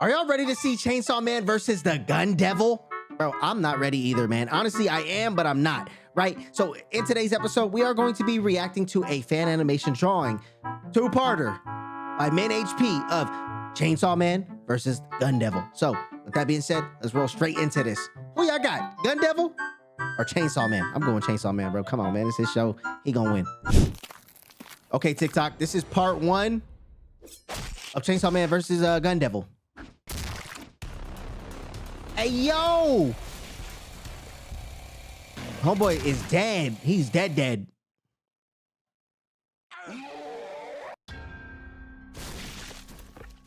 Are y'all ready to see Chainsaw Man versus the Gun Devil? Bro, I'm not ready either, man. Honestly, I am, but I'm not, right? So in today's episode, we are going to be reacting to a fan animation drawing, two-parter by Min HP of Chainsaw Man versus Gun Devil. So with that being said, let's roll straight into this. Who y'all got, Gun Devil or Chainsaw Man? I'm going Chainsaw Man, bro. Come on, man. It's his show. He gonna win. Okay, TikTok, this is part 1 of Chainsaw Man versus Gun Devil. Hey, yo! Homeboy is dead. He's dead.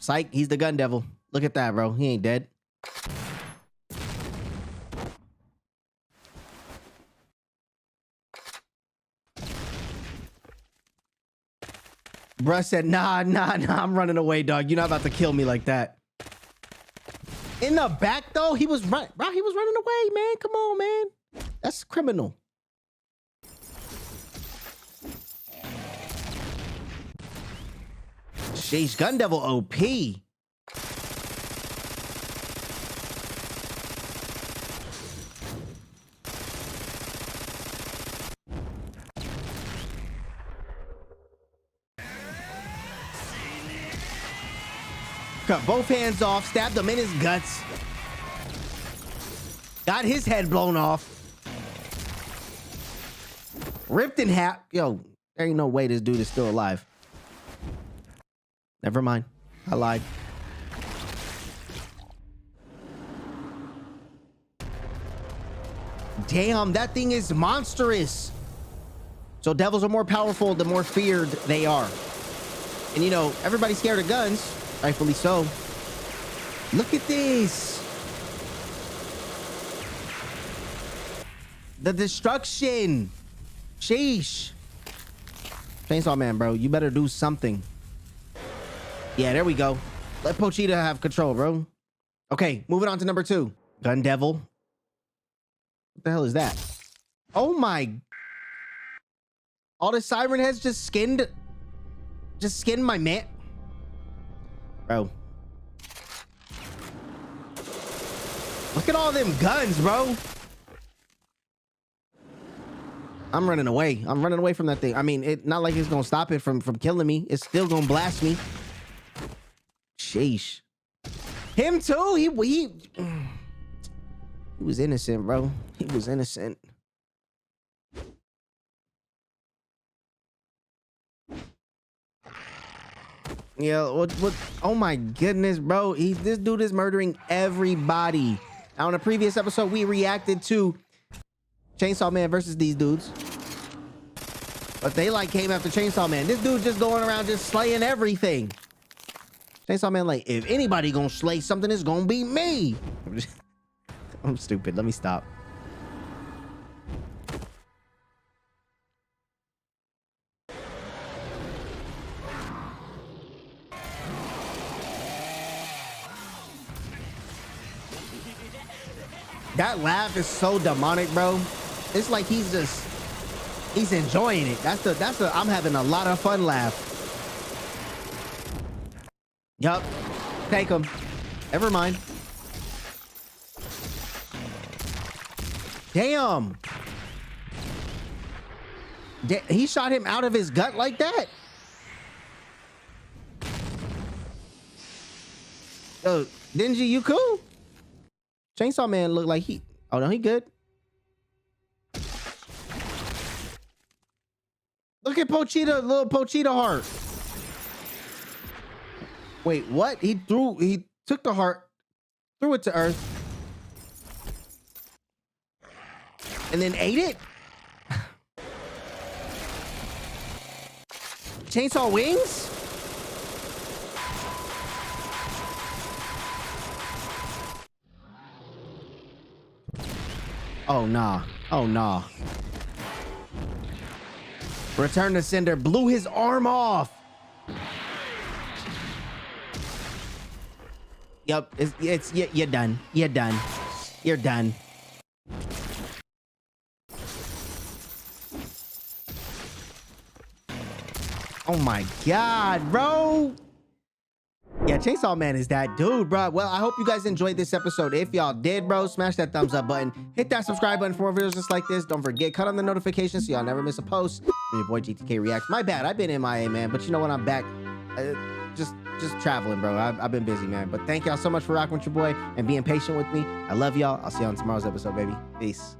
Psych, he's the Gun Devil. Look at that, bro. He ain't dead. Bruh said, nah, I'm running away, dog. You're not about to kill me like that. In the back, though, he was running. Bro, he was running away, man. Come on, man. That's criminal. Sheesh, Gun Devil OP. Cut both hands off, stabbed him in his guts. Got his head blown off. Ripped in half. Yo, there ain't no way this dude is still alive. Never mind. I lied. Damn, that thing is monstrous. So devils are more powerful the more feared they are. And you know, everybody's scared of guns. Rightfully so. Look at this. The destruction. Sheesh. Chainsaw Man, bro. You better do something. Yeah, there we go. Let Pochita have control, bro. Okay, moving on to number 2. Gun Devil. What the hell is that? Oh my. All the siren heads just skinned my man. Bro. Look at all them guns, bro. I'm running away. I'm running away from that thing. I mean, it's not like it's gonna stop it from killing me. It's still gonna blast me. Sheesh. Him too? He was innocent, bro. He was innocent. Yeah, what? Oh my goodness, bro. This dude is murdering everybody. Now, in a previous episode, we reacted to Chainsaw Man versus these dudes. But they like came after Chainsaw Man. This dude just going around just slaying everything. Chainsaw Man like, if anybody gonna slay something, it's gonna be me. I'm stupid. Let me stop. That laugh is so demonic, bro. It's like he's enjoying it. That's the I'm having a lot of fun laugh. Yup. Take him. Never mind. Damn. He shot him out of his gut like that? Yo, Denji, you cool? Chainsaw Man looked like he... Oh, no, he good. Look at Pochita, little Pochita heart. Wait, what? He took the heart, threw it to Earth, and then ate it? Chainsaw wings? Oh, nah. Oh, nah. Return to Sender blew his arm off. Yup, you're done. You're done. You're done. Oh my God, bro. Yeah, Chainsaw Man is that dude, bro. Well, I hope you guys enjoyed this episode. If y'all did, bro, smash that thumbs up button. Hit that subscribe button for more videos just like this. Don't forget, cut on the notifications so y'all never miss a post from your boy GTK Reacts. My bad, I've been MIA, man, but you know what? I'm back. Just traveling, bro. I've been busy, man. But thank y'all so much for rocking with your boy and being patient with me. I love y'all. I'll see you on tomorrow's episode, baby. Peace.